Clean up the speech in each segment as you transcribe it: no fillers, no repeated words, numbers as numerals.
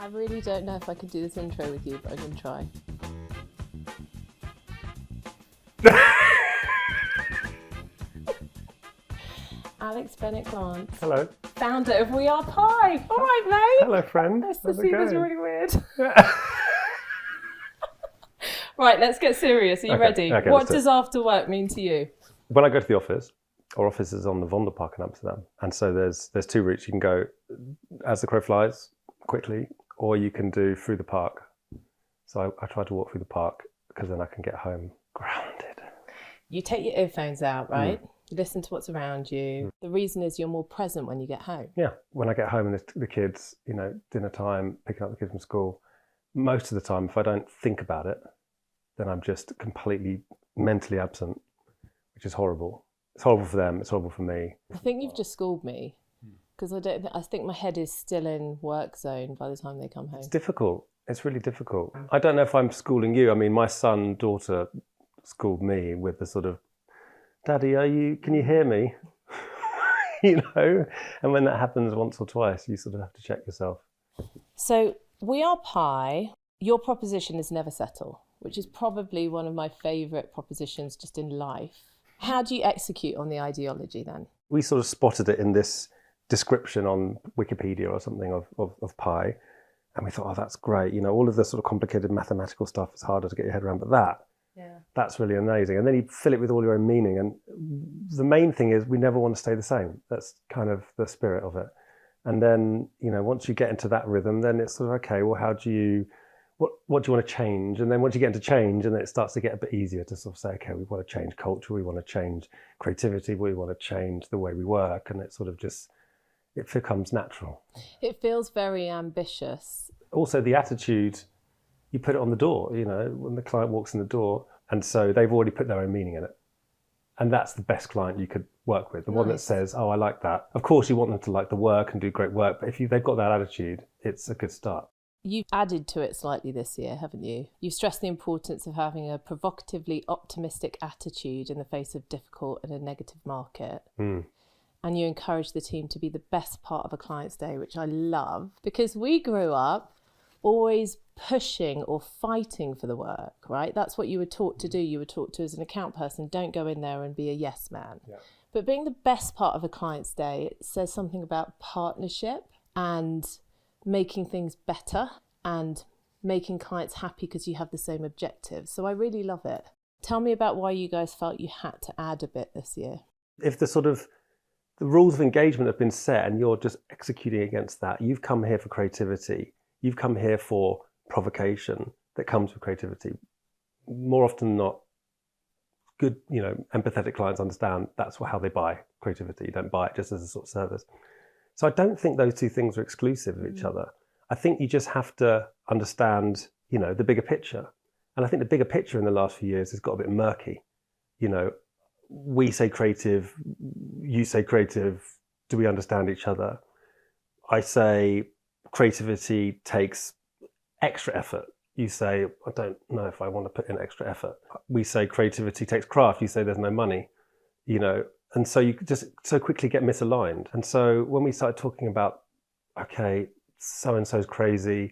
I really don't know if I can do this intro with you, but I'm going to try. Alex Bennett-Grant. Hello. Founder of We Are Pie. All right, mate. Hello, friend. Nice to How's see it you. That's going? really weird. Right, let's get serious. Are you ready? Okay, What let's do it. does after work mean to you? When I go to the office, our office is on the Vonderpark in Amsterdam, and so there's two routes. You can go as the crow flies, quickly, or you can do through the park. So I try to walk through the park because then I can get home grounded. You take your earphones out, right? You listen to what's around you. The reason is you're more present when you get home. Yeah, when I get home and there's the kids, dinner time, picking up the kids from school, most of the time, if I don't think about it, then I'm just completely mentally absent, which is horrible. It's horrible for them. It's horrible for me. I think you've just schooled me because I think my head is still in work zone by the time they come home. It's difficult. It's really difficult. I don't know if I'm schooling you. I mean, my son, daughter schooled me with the sort of, Daddy, can you hear me? And when that happens once or twice, you sort of have to check yourself. So We Are Pie, your proposition is never settle, which is probably one of my favourite propositions just in life. How do you execute on the ideology then? We sort of spotted it in this description on Wikipedia or something of pie. And we thought, oh, that's great. All of the sort of complicated mathematical stuff is harder to get your head around, but that's really amazing. And then you fill it with all your own meaning. And the main thing is we never want to stay the same. That's kind of the spirit of it. And then, once you get into that rhythm, then it's sort of, okay, well, what do you want to change? And then once you get into change, and then it starts to get a bit easier to sort of say, okay, we want to change culture, we want to change creativity, we want to change the way we work. And it sort of just, it becomes natural. It feels very ambitious. Also, the attitude, you put it on the door, when the client walks in the door, and so they've already put their own meaning in it. And that's the best client you could work with, the one that says, oh, I like that. Of course, you want them to like the work and do great work, but if they've got that attitude, it's a good start. You've added to it slightly this year, haven't you? You've stressed the importance of having a provocatively optimistic attitude in the face of difficult and a negative market. And you encourage the team to be the best part of a client's day, which I love, because we grew up always pushing or fighting for the work, right? That's what you were taught to do. You were taught to, as an account person, don't go in there and be a yes man. Yeah. But being the best part of a client's day, it says something about partnership and making things better and making clients happy because you have the same objectives. So I really love it. Tell me about why you guys felt you had to add a bit this year. If the rules of engagement have been set and you're just executing against that, you've come here for creativity. You've come here for provocation that comes with creativity. More often than not, good, empathetic clients understand that's how they buy creativity. You don't buy it just as a sort of service. So I don't think those two things are exclusive of each other. I think you just have to understand, the bigger picture. And I think the bigger picture in the last few years has got a bit murky. We say creative, you say creative, do we understand each other? I say creativity takes extra effort. You say, I don't know if I want to put in extra effort. We say creativity takes craft, you say there's no money, And so you just so quickly get misaligned. And so when we started talking about, okay, so-and-so's crazy,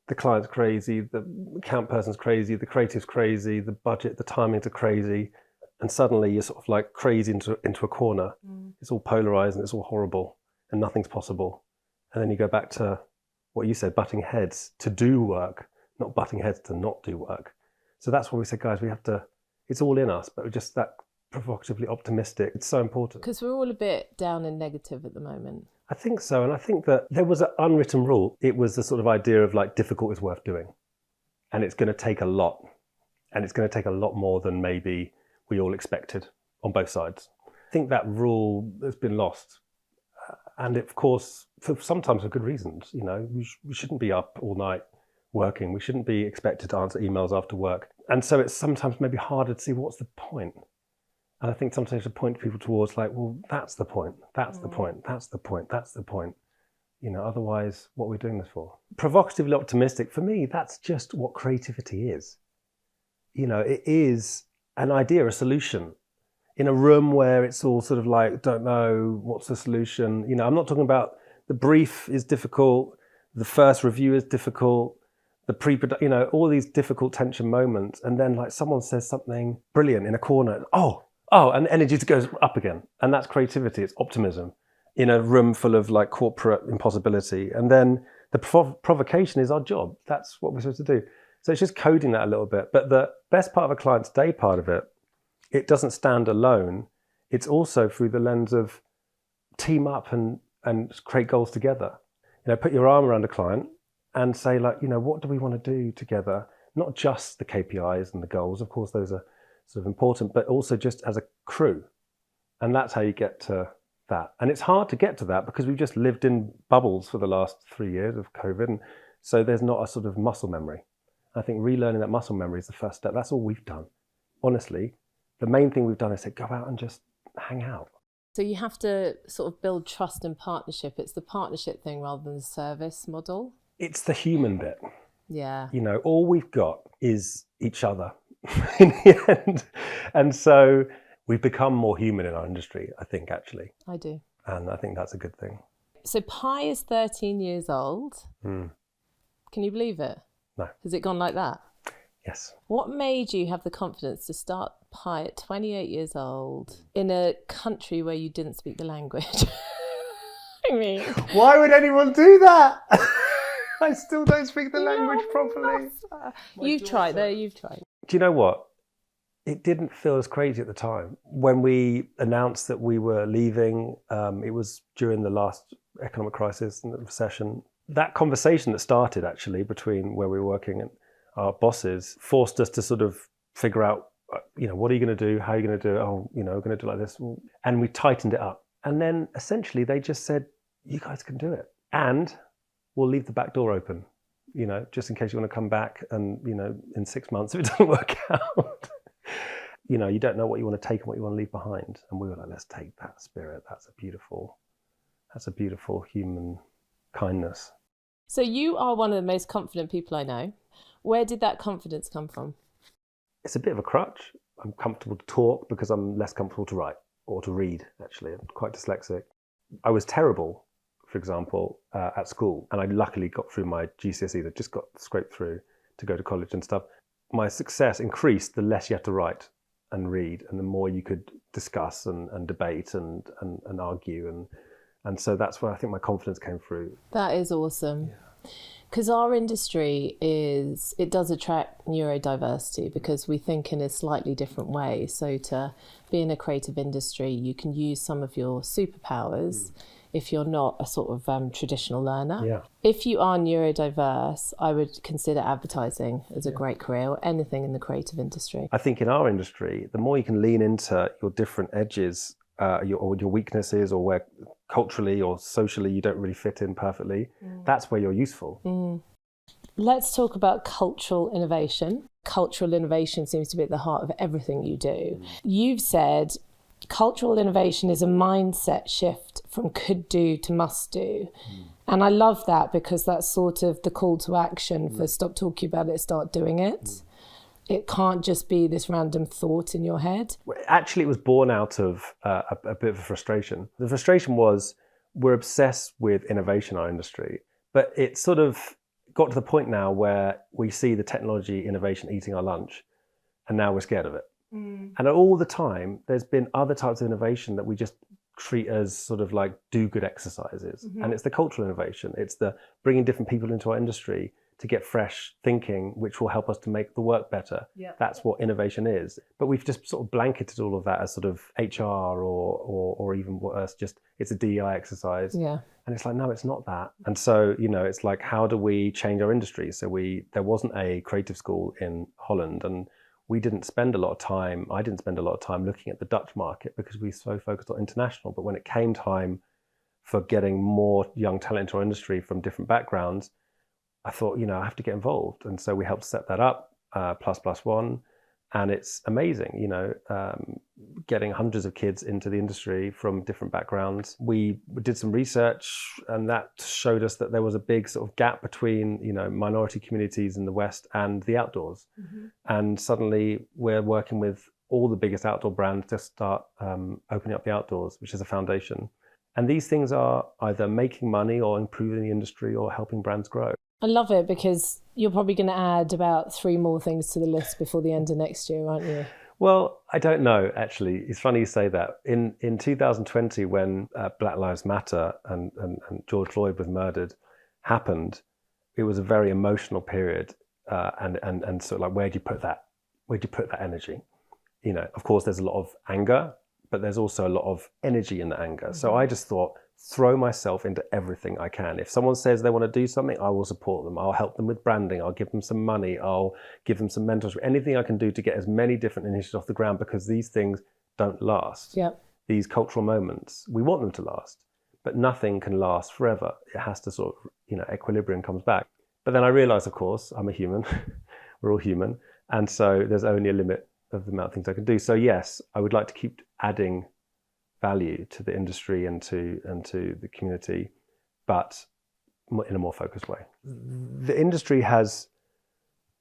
the client's crazy, the account person's crazy, the creative's crazy, the budget, the timings are crazy, and suddenly you're sort of like crazy into a corner. It's all polarized and it's all horrible and nothing's possible. And then you go back to what you said, butting heads to do work, not butting heads to not do work. So that's why we said, guys, we have to, it's all in us, but just that provocatively optimistic. It's so important. Because we're all a bit down and negative at the moment. I think so. And I think that there was an unwritten rule. It was the sort of idea of like difficult is worth doing. And it's going to take a lot. And it's going to take a lot more than maybe we all expected on both sides. I think that rule has been lost. And of course, sometimes for good reasons. We shouldn't be up all night working. We shouldn't be expected to answer emails after work. And so it's sometimes maybe harder to see what's the point. And I think sometimes to point people towards like, well, that's the point, that's the point, that's the point, that's the point. Otherwise, what are we doing this for? Provocatively optimistic, for me, that's just what creativity is. It is an idea, a solution. In a room where it's all sort of like, don't know, what's the solution? I'm not talking about the brief is difficult, the first review is difficult, the pre-production, all these difficult tension moments. And then like someone says something brilliant in a corner. Oh, and the energy goes up again. And that's creativity. It's optimism in a room full of like corporate impossibility. And then the provocation is our job. That's what we're supposed to do. So it's just coding that a little bit. But the best part of a client's day part of it, it doesn't stand alone. It's also through the lens of team up and create goals together. Put your arm around a client and say like, what do we want to do together? Not just the KPIs and the goals. Of course, those are sort of important, but also just as a crew. And that's how you get to that. And it's hard to get to that because we've just lived in bubbles for the last 3 years of COVID. And so there's not a sort of muscle memory. I think relearning that muscle memory is the first step. That's all we've done. Honestly, the main thing we've done is say, go out and just hang out. So you have to sort of build trust and partnership. It's the partnership thing rather than the service model. It's the human bit. Yeah. All we've got is each other in the end. And so we've become more human in our industry, I think, actually. I do. And I think that's a good thing. So Pi is 13 years old. Can you believe it? No. Has it gone like that? Yes. What made you have the confidence to start Pi at 28 years old in a country where you didn't speak the language? I mean, why would anyone do that? I still don't speak the language properly. You've tried. Do you know what? It didn't feel as crazy at the time. When we announced that we were leaving, it was during the last economic crisis and the recession. That conversation that started actually between where we were working and our bosses forced us to sort of figure out, what are you going to do? How are you going to do it? Oh, we're going to do it like this. And we tightened it up. And then essentially they just said, you guys can do it. And we'll leave the back door open, just in case you want to come back and, in 6 months if it doesn't work out. You don't know what you want to take and what you want to leave behind. And we were like, let's take that spirit. That's a beautiful human kindness. So you are one of the most confident people I know. Where did that confidence come from? It's a bit of a crutch. I'm comfortable to talk because I'm less comfortable to write or to read, actually. I'm quite dyslexic. I was terrible, for example, at school. And I luckily got through my GCSEs. I just got scraped through to go to college and stuff. My success increased the less you had to write and read and the more you could discuss and debate and argue. And so that's where I think my confidence came through. That is awesome. Because our industry it does attract neurodiversity because we think in a slightly different way. So to be in a creative industry, you can use some of your superpowers if you're not a sort of traditional learner. Yeah. If you are neurodiverse, I would consider advertising as a great career or anything in the creative industry. I think in our industry, the more you can lean into your different edges, your weaknesses or where culturally or socially you don't really fit in perfectly, that's where you're useful. Let's talk about cultural innovation. Cultural innovation seems to be at the heart of everything you do. You've said cultural innovation is a mindset shift from could do to must do. And I love that because that's sort of the call to action for stop talking about it, start doing it. It can't just be this random thought in your head. Actually, it was born out of a bit of a frustration. The frustration was we're obsessed with innovation in our industry, but it sort of got to the point now where we see the technology innovation eating our lunch, and now we're scared of it. And all the time, there's been other types of innovation that we just treat as sort of like do-good exercises. And it's the cultural innovation. It's the bringing different people into our industry to get fresh thinking, which will help us to make the work better. That's what innovation is. But we've just sort of blanketed all of that as sort of HR or even worse, just it's a DEI exercise. And it's like, no, it's not that. And so, it's like, how do we change our industry? So there wasn't a creative school in Holland, and I didn't spend a lot of time looking at the Dutch market because we were so focused on international. But when it came time for getting more young talent into our industry from different backgrounds, I thought, I have to get involved. And so we helped set that up, Plus One. And it's amazing, getting hundreds of kids into the industry from different backgrounds. We did some research and that showed us that there was a big sort of gap between, minority communities in the West and the outdoors. And suddenly we're working with all the biggest outdoor brands to start opening up the outdoors, which is a foundation. And these things are either making money or improving the industry or helping brands grow. I love it, because you're probably going to add about 3 more things to the list before the end of next year, aren't you? Well, I don't know, actually. It's funny you say that. In 2020, when Black Lives Matter and George Floyd was murdered happened, it was a very emotional period. And sort of like, where do you put that? Where do you put that energy? You know, of course, there's a lot of anger, but there's also a lot of energy in the anger. Mm-hmm. So I just thought, throw myself into everything I can. If someone says they want to do something, I will support them. I'll help them with branding. I'll give them some money. I'll give them some mentorship. Anything I can do to get as many different initiatives off the ground, because these things don't last. Yep. These cultural moments, we want them to last, but nothing can last forever. It has to sort of, you know, equilibrium comes back. But then I realized, of course, I'm a human. We're all human. And so there's only a limit of the amount of things I can do. So yes, I would like to keep adding value to the industry and to the community, but in a more focused way. The industry has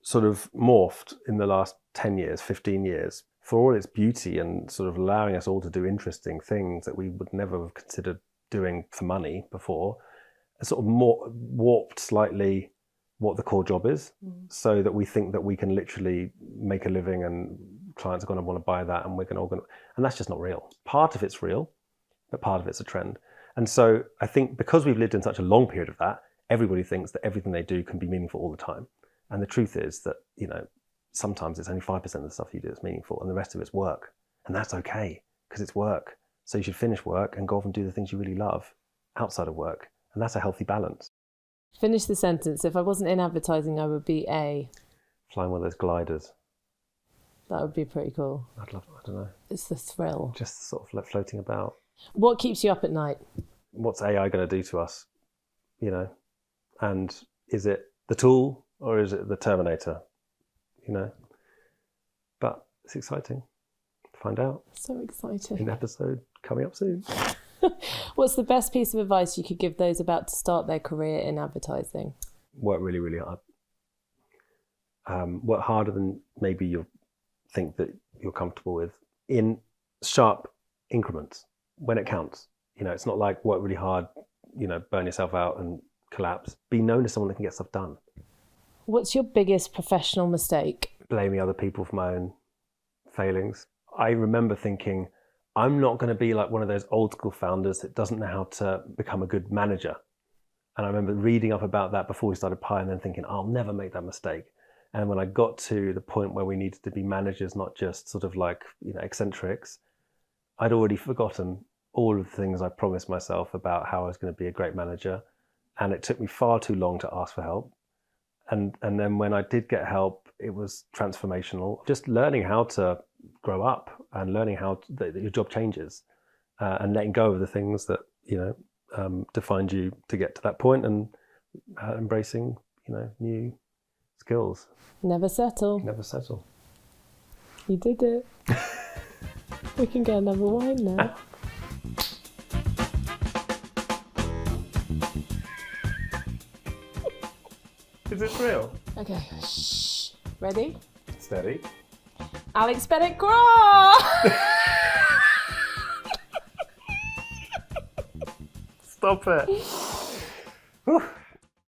sort of morphed in the last 10 years, 15 years, for all its beauty and sort of allowing us all to do interesting things that we would never have considered doing for money before. Sort of more warped slightly what the core job is, so that we think that we can literally make a living and clients are going to want to buy that, and we're going to, and that's just not real. Part of it's real, but part of it's a trend. And so I think because we've lived in such a long period of that, everybody thinks that everything they do can be meaningful all the time. And the truth is that, you know, sometimes it's only 5% of the stuff you do that's meaningful, and the rest of it's work. And that's okay, because it's work. So you should finish work and go off and do the things you really love outside of work. And that's a healthy balance. Finish the sentence. If I wasn't in advertising, I would be a... Flying one of those gliders. That would be pretty cool. I'd love, I don't know. It's the thrill. Just sort of like floating about. What keeps you up at night? What's AI going to do to us? You know? And is it the tool or is it the Terminator? You know? But it's exciting. Find out. So exciting. In episode coming up soon. What's the best piece of advice you could give those about to start their career in advertising? Work really, really hard. Work harder than maybe you think that you're comfortable with, in sharp increments when it counts. You know, it's not like work really hard, you know, burn yourself out and collapse. Be known as someone that can get stuff done. What's your biggest professional mistake? Blaming other people for my own failings. I remember thinking, I'm not going to be like one of those old school founders that doesn't know how to become a good manager. And I remember reading up about that before we started Pi, and then thinking, I'll never make that mistake. And when I got to the point where we needed to be managers, not just sort of like, you know, eccentrics, I'd already forgotten all of the things I promised myself about how I was going to be a great manager. And it took me far too long to ask for help. And then when I did get help, it was transformational. Just learning how to grow up and learning how that your job changes, and letting go of the things that, you know, defined you to get to that point, and embracing, you know, new skills. Never settle. Never settle. You did it. We can get another wine now. Is it real? Okay. Shh. Ready? Steady. Alex Bennett-Grant! Stop it. Whew.